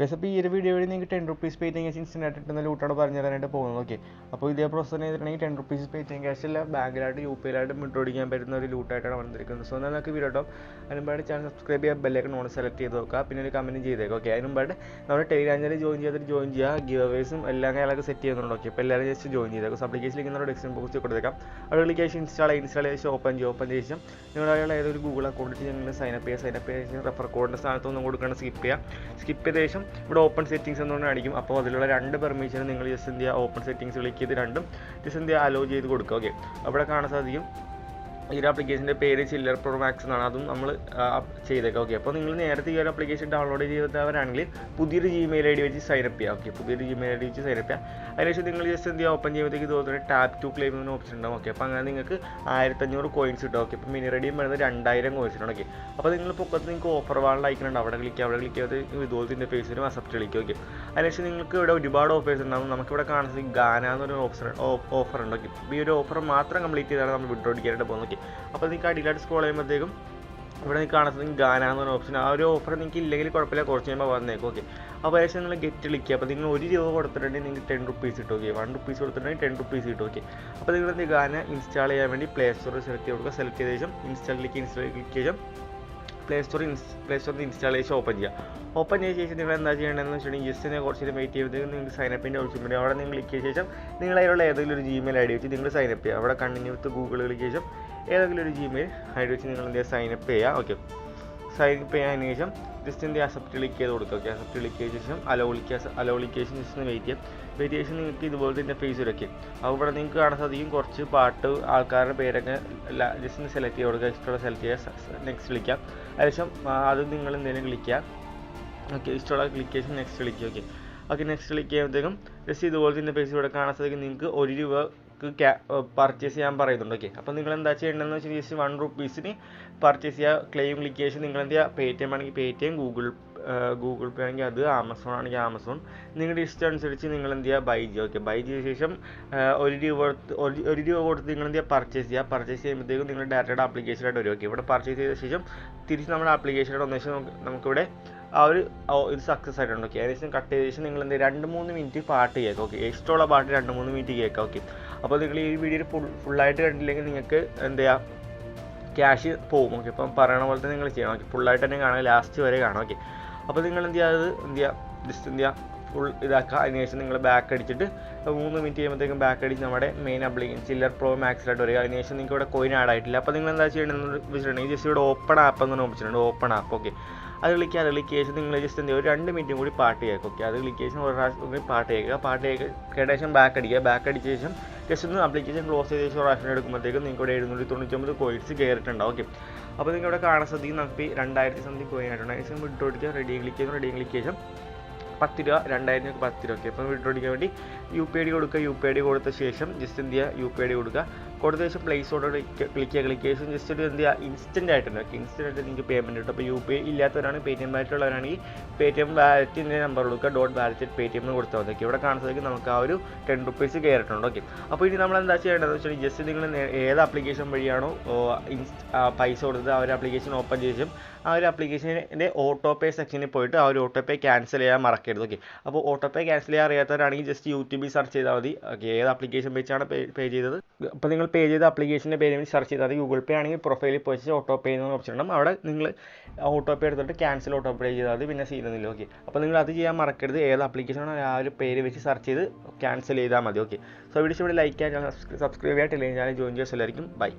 Guys, അപ്പോൾ ഈ ഒരു വീഡിയോ വഴി നിങ്ങൾക്ക് 10 റുപ്പീസ് പേ ചെയ്യാൻ ഇൻസ്റ്റൻ്റ് ആയിട്ട് കിട്ടുന്ന ലൂട്ടാണ് പറഞ്ഞു തരാനായിട്ട് പോകുന്നത്. ഓക്കെ, അപ്പോൾ ഇതേ പ്രോസസ് തന്നെ ചെയ്തിട്ടുണ്ടെങ്കിൽ 10 റുപ്പീസ് പേ ചെയ്യാൻ ക്യാഷില്ല ബാങ്കിലായിട്ട് UPI-ലായിട്ട് വിഡ്രോ പഠിക്കാൻ ഒരു ലൂട്ടായിട്ടാണ് വന്നിരിക്കുന്നത്. സോ എന്നാൽ നമുക്ക് വീഡിയോ ഇട്ടോ. അതിനുമ്പായിട്ട് ചാനൽ സബ്സ്ക്രൈബ് ചെയ്യുക, ബെല്ലൈക്കൺ ഓൺ സെലക്ട് ചെയ്ത് നോക്കുക, പിന്നെ ഒരു കമൻറ്റ് ചെയ്തേക്കാം. ഓക്കെ, അതിനുമ്പായിട്ട് നമ്മുടെ ടെലിഗ്രാം ചാനൽ ജോയിൻ ചെയ്യുക, ഗിവ് അവേസും എല്ലാം കാര്യങ്ങളൊക്കെ സെറ്റ് ചെയ്യുന്നുണ്ട്. ഓക്കെ, അപ്പോൾ എല്ലാവരും ജസ്റ്റ് ജോയിൻ ചെയ്തേക്കും. സപ്ലിക്കേഷൻ ലിങ്ക് നമ്മുടെ ഡിസ്ക്രിപ്ഷൻ ബോക്സിൽ കൊടുത്തേക്കാം. അവിടെ ക്ലിക്കേഷൻ ഇൻസ്റ്റാൾ ചെയ്ത് ഓപ്പൺ ചെയ്ത ശേഷം നിങ്ങളുടെ ഏതൊരു ഗൂഗിൾ അക്കൗണ്ടിൽ നിങ്ങൾ സൈനപ്പ് ചെയ്യുക. റെഫർ കോഡിൻ്റെ സ്ഥാനത്തൊന്നും കൊടുക്കണം, സ്കിപ്പ് ചെയ്ത ശേഷം ഇവിടെ ഓപ്പൺ സെറ്റിംഗ്സ് എന്ന് പറഞ്ഞാൽ അടിക്കും. അപ്പോൾ അതിലുള്ള 2 പെർമിഷൻ നിങ്ങൾ ജസ്റ്റ് എന്ത് ചെയ്യുക, ഓപ്പൺ സെറ്റിംഗ്സ് ക്ലിക്ക് ചെയ്ത് രണ്ടും ജസ്റ്റ് എന്ത് ചെയ്യുക, അലോ ചെയ്ത് കൊടുക്കുക. ഓക്കെ, അവിടെ കാണാൻ സാധിക്കും ഈ ഒരു ആപ്ലിക്കേഷൻ്റെ പേര് ചില്ലർ പ്രോ മാക്സ് എന്നാണ്. അതും നമ്മൾ ചെയ്തേക്കാം. ഓക്കെ, അപ്പോൾ നിങ്ങൾ നേരത്തെ ഈ ഒരു ആപ്ലിക്കേഷൻ ഡൗൺലോഡ് ചെയ്തവരാണെങ്കിൽ പുതിയൊരു Gmail ID വെച്ച് സൈനപ്പ് ചെയ്യുക. ഓക്കെ, പുതിയൊരു Gmail ID വെച്ച് സൈനപ്പ് ചെയ്യുക. അതിനുശേഷം നിങ്ങൾ ജസ്റ്റ് എന്ത് ചെയ്യുക, ഓപ്പൺ ചെയ്യുമ്പോഴത്തേക്ക് ഇതുപോലെ ടാപ്പ് ടു ക്ലെയിം എന്ന ഓപ്ഷൻ ഉണ്ടാവും. ഓക്കെ, അപ്പോൾ അങ്ങനെ നിങ്ങൾക്ക് 1500 കോയിൻസ് കിട്ടും. ഓക്കെ, ഇപ്പോൾ മിനി റെഡിയും വരുന്നത് 2000 കോയിൻസ് ഉണ്ട്. ഓക്കെ, അപ്പോൾ നിങ്ങൾ പൊക്കത്ത് നിങ്ങൾക്ക് ഓഫർ വാളിൽ അയക്കുന്നുണ്ട്, അവിടെ ക്ലിക്ക് ചെയ്ത് ഇതുപോലത്തെ ഫേസിനും അക്സെപ്റ്റ് കളിക്കുക. ഓക്കെ, അതിനുശേഷം നിങ്ങൾക്ക് ഇവിടെ ഒരുപാട് ഓഫേഴ്സ് ഉണ്ടാകും. നമുക്കിവിടെ കാണുന്നത് ഗാന എന്നൊരു ഓഫർ ഉണ്ട്. ഓക്കെ, ഈ ഒരു ഓഫർ മാത്രം കംപ്ലീറ്റ് ചെയ്താണ് നമ്മൾ വിഡ്രോ അടിക്കാനായിട്ട് പോകുന്നത്. ഓക്കെ, അപ്പോൾ നിങ്ങൾക്ക് അടിയിലായിട്ട് സ്ക്രോൾ ചെയ്യുമ്പോഴത്തേക്കും ഇവിടെ നിങ്ങൾക്ക് കാണുന്നത് ഗാന എന്നൊരു ഓപ്ഷൻ. ആ ഒരു ഓഫർ നിങ്ങൾക്ക് ഇല്ലെങ്കിൽ കുഴപ്പമില്ല, കുറച്ച് കഴിയുമ്പോൾ വന്നേക്കും. ഓക്കെ, അപ്പോൾ ഏകദേശം നിങ്ങൾ ഗെറ്റ് ക്ലിക്കുക. അപ്പോൾ നിങ്ങൾ ₹1 കൊടുത്തിട്ടുണ്ടെങ്കിൽ നിങ്ങൾക്ക് 10 റുപ്പീസ് കിട്ടും. ഓക്കെ, 1 റുപ്പീസ് കൊടുത്തിട്ടുണ്ടെങ്കിൽ 10 റുപ്പീസ് കിട്ടും. ഓക്കെ, അപ്പോൾ നിങ്ങൾ ഗാന ഇൻസ്റ്റാൾ ചെയ്യാൻ വേണ്ടി പ്ലേ സ്റ്റോറിൽ സെലക്ട് ചെയ്ത് കൊടുക്കുക. സെലക്ട് ചെയ്ത ശേഷം ഇൻസ്റ്റാൾ ക്ലിക്ക് ശേഷം പ്ലേ സ്റ്റോറിൽ ഇൻസ്റ്റാളേഷൻ ഓപ്പൺ ചെയ്ത ശേഷം നിങ്ങൾ എന്താ ചെയ്യേണ്ടതെന്ന് വെച്ചിട്ടുണ്ടെങ്കിൽ ജസ്റ്റ് കുറച്ച് വെയിറ്റ് ചെയ്ത് നിങ്ങൾക്ക് സൈനപ്പിൻ്റെ ഓപ്ഷൻ വരും. അവിടെ നിങ്ങൾ ക്ലിക്ക് ചെയ്ത ശേഷം നിങ്ങൾ അതിലുള്ള ഏതെങ്കിലും ഒരു Gmail ID വെച്ച് നിങ്ങൾ സൈനപ്പ് ചെയ്യുക. അവിടെ കണ്ടിന്യൂ വിത്ത് ഗൂഗിൾ ക്ലിക്ക് ശേഷം ഏതെങ്കിലും ഒരു Gmail ID വെച്ച് നിങ്ങൾ എന്ത് ചെയ്യുക, സൈനപ്പ് ചെയ്യുക. ഓക്കെ, സൈനപ്പ് ചെയ്യാൻ ശേഷം ജസ്റ്റ് എന്ത് ചെയ്യുക, അക്സെപ്റ്റ് ക്ലിക്ക് ചെയ്ത് കൊടുക്കുക. ഓക്കെ, അക്സെപ്റ്റ് ക്ലിക്ക് ചെയ്ത ശേഷം അലോ ക്ലിക്ക് ജസ്റ്റ് ഒന്ന് വെയിറ്റ് ശേഷം നിങ്ങൾക്ക് ഇതുപോലത്തെ ഫേസ് വരയ്ക്കും. അപ്പോൾ ഇവിടെ നിങ്ങൾക്ക് കാണാൻ സാധിക്കും കുറച്ച് പാട്ട് ആൾക്കാരുടെ പേരൊക്കെ ജസ്റ്റ് ഒന്ന് സെലക്ട് ചെയ്ത് കൊടുക്കുക. ഇഷ്ടമുള്ള സെലക്ട് ചെയ്യുക, നെക്സ്റ്റ് വിളിക്കാം. അതിനുശേഷം അത് നിങ്ങൾ എന്തെങ്കിലും ക്ലിക്ക് ചെയ്യുക. ഓക്കെ, ഇഷ്ടമുള്ള ക്ലിക്കേഷൻ next click. Okay, next click ചെയ്യുമ്പോഴത്തേക്കും ജസ്റ്റ് ഇതുപോലത്തെ ഫേസ് ഇവിടെ കാണാൻ സാധിക്കും. നിങ്ങൾക്ക് ₹1 പർച്ചേസ് ചെയ്യാൻ പറയുന്നുണ്ട്. ഓക്കെ, അപ്പോൾ നിങ്ങൾ എന്താ ചെയ്യേണ്ടതെന്ന് വെച്ചാൽ ജസ്റ്റ് 1 റുപ്പീസിന് പർച്ചേസ് ചെയ്യുക. ക്ലെയിം ക്ലിക്കേഷൻ നിങ്ങൾ എന്ത് ചെയ്യുക, പേടിഎം ആണെങ്കിൽ പേടിഎം, ഗൂഗിൾ പേ ആണെങ്കിൽ അത്, ആമസോൺ ആണെങ്കിൽ ആമസോൺ, നിങ്ങളുടെ ഇഷ്ടം അനുസരിച്ച് നിങ്ങൾ എന്ത് ചെയ്യുക, ബൈ ചെയ്യുക. ഓക്കെ, ബൈ ചെയ്ത ശേഷം ₹1 കൊടുത്ത് നിങ്ങൾ എന്ത് ചെയ്യുക, പർച്ചേസ് ചെയ്യുമ്പോഴത്തേക്കും നിങ്ങൾ ഡയറക്റ്റ് ആപ്ലിക്കേഷനായിട്ട് വരും. ഓക്കെ, ഇവിടെ പർച്ചേസ് ചെയ്ത ശേഷം തിരിച്ച് നമ്മുടെ ആപ്ലിക്കേഷനായിട്ട് വന്ന ശേഷം നമുക്കിവിടെ ആ ഒരു ഇത് സക്സസ് ആയിട്ടുണ്ട്. ഓക്കെ, ഏകദേശം കട്ട് ചെയ്ത ശേഷം നിങ്ങൾ എന്ത് 2-3 മിനിറ്റ് പാട്ട് കേൾക്കുക. ഓക്കെ, ഇഷ്ടമുള്ള പാട്ട് 2-3 മിനിറ്റ് കേൾക്കുക. ഓക്കെ, അപ്പോൾ നിങ്ങൾ ഈ വീഡിയോ ഫുള്ളായിട്ട് കണ്ടില്ലെങ്കിൽ നിങ്ങൾക്ക് എന്ത് ചെയ്യുക, ക്യാഷ് പോകും. ഓക്കെ, അപ്പം പറയണ പോലെ തന്നെ നിങ്ങൾ ചെയ്യണം. ഓക്കെ, ഫുള്ളായിട്ട് തന്നെ കാണാം, ലാസ്റ്റ് വരെ കാണാം. ഓക്കെ, അപ്പോൾ നിങ്ങൾ എന്ത് ചെയ്യുക, ജസ്റ്റ് എന്ത് ചെയ്യുക, ഫുൾ ഇതാക്കുക. അതിനുശേഷം നിങ്ങൾ ബാക്ക് അടിച്ചിട്ട് 3 മിനിറ്റ് ചെയ്യുമ്പോഴത്തേക്കും ബാക്ക് അടിച്ച് നമ്മുടെ മെയിൻ ആപ്ലിക്കേഷൻ ചില്ലർ പ്രോ മാക്സിലായിട്ട് വരിക. അതിനുശേഷം നിങ്ങൾക്ക് ഇവിടെ കോയിൻ ആഡ് ആയിട്ടില്ല. അപ്പോൾ നിങ്ങൾ എന്താ ചെയ്യേണ്ടതെന്ന് വെച്ചിട്ടുണ്ടെങ്കിൽ ജസ്റ്റ് ഇവിടെ ഓപ്പൺ ആപ്പ് എന്ന് ഓപ്ഷൻ ഓപ്പൺ ആപ്പ്. ഓക്കെ, അത് ക്ലിക്ക് ശേഷം നിങ്ങൾ ജസ്റ്റ് എന്ത് ചെയ്യുക, ഒരു 2 മിനിറ്റും കൂടി പാട്ട് കേൾക്കുക. ഓക്കെ, അത് ക്ലിക്ക് ശേഷം ഒരു പ്രാവശ്യം പാട്ട് കേൾക്കുക. ശേഷം ബാക്ക് അടിച്ച ശേഷം ജസ്റ്റ് ഒന്ന് ആപ്ലിക്കേഷൻ ക്ലോസ് ചെയ്ത ശേഷം റാഷൻ എടുക്കുമ്പോഴത്തേക്കും നിങ്ങൾക്ക് ഇവിടെ 799 കോയിൻസ് കയറിയിട്ടുണ്ടാവും. ഓക്കെ, അപ്പോൾ നിങ്ങൾ ഇവിടെ കാണാൻ സാധിക്കും നമുക്ക് 2000 സംതിങ് കോയിൻ ആയിട്ടുണ്ട്. അതിനുശേഷം വിഡ്രോ അടിക്കുക, റെഡി ക്ലിക്ക് ശേഷം ₹10, 2000 ₹10. ഓക്കെ, അപ്പോൾ വിഡ്രോ അടിക്കാൻ വേണ്ടി UPI ID കൊടുക്കുക. UPI ID കൊടുത്ത ശേഷം ജസ്റ്റ് എന്ത് ചെയ്യുക, UPI ID കൊടുത്ത ശേഷം പ്ലേസ് ഓർഡർ ക്ലിക്ക് ശേഷം ജസ്റ്റ് ഒരു എന്ത് ചെയ്യുക, ഇൻസ്റ്റൻ്റ് ആയിട്ടുണ്ട്. ഓക്കെ, ഇൻസ്റ്റൻ്റ് ആയിട്ട് നിങ്ങൾക്ക് പേയ്മെൻറ്റ് കിട്ടും. അപ്പോൾ UPI ഇല്ലാത്തവരാണ്, പേടിഎം വാലറ്റുള്ളവരാണെങ്കിൽ പേടിഎം വാലറ്റിൻ്റെ നമ്പർ കൊടുക്കുക, .wallet@paytm എന്ന് കൊടുത്താൽ മതി. ഇവിടെ കാണാൻ സാധിക്കും നമുക്ക് ആ ഒരു 10 റുപ്പീസ് കയറിയിട്ടുണ്ട്. ഓക്കെ, അപ്പോൾ ഇനി നമ്മൾ എന്താ ചെയ്യേണ്ടതെന്ന് വെച്ചാൽ ജസ്റ്റ് നിങ്ങൾ ഏത് ആപ്ലിക്കേഷൻ വഴിയാണോ പൈസ കൊടുത്തത് ആ ഒരു ആപ്ലിക്കേഷൻ ഓപ്പൺ ചെയ്ത ശേഷം ആ ഒരു ആപ്ലിക്കേഷൻ്റെ ഓട്ടോ പേ സെക്ഷനിൽ പോയിട്ട് ആ ഒരു ഓട്ടോ പേ ക്യാൻസൽ ചെയ്യാൻ മറക്കരുത്. ഓക്കെ, അപ്പോൾ ഓട്ടോ പേ ക്യാൻസൽ ചെയ്യാൻ അറിയാത്തവരാണെങ്കിൽ ജസ്റ്റ് യൂട്യൂബിൽ സെർച്ച് ചെയ്താൽ മതി. ഓക്കെ, ഏത് ആപ്ലിക്കേഷൻ വെച്ചാണ് പേ ചെയ്തത്, അപ്പോൾ നിങ്ങൾ പേ ചെയ്ത ആപ്ലിക്കേഷൻ്റെ പേര് വേണ്ടി സെർച്ച് ചെയ്താൽ മതി. ഗൂഗിൾ പേ ആണെങ്കിൽ പ്രൊഫൈലിൽ പോയി ഓട്ടോ പേ എന്ന ഓപ്ഷൻ ഉണ്ടാകും. അവിടെ നിങ്ങൾ ഓട്ടോ പേ എടുത്തിട്ട് ക്യാൻസൽ ഓട്ടോ പേ ചെയ്താൽ മതി, പിന്നെ ചെയ്യുന്നില്ല. ഓക്കെ, അപ്പോൾ നിങ്ങൾ അത് ചെയ്യാൻ മറക്കരുത്. ഏത് ആപ്ലിക്കേഷനാണ് ആ ഒരു പേര് വെച്ച് സെർച്ച് ചെയ്ത് ക്യാൻസൽ ചെയ്താൽ മതി. ഓക്കെ, സോ വീഡിയോ ലൈക്ക് ചെയ്യാൻ, സബ്സ്ക്രൈബ് ചെയ്യാൻ, ടെലിഗ്രാം ചാനൽ ജോയിൻ ചെയ്യാൻ എല്ലാവർക്കും ബൈ.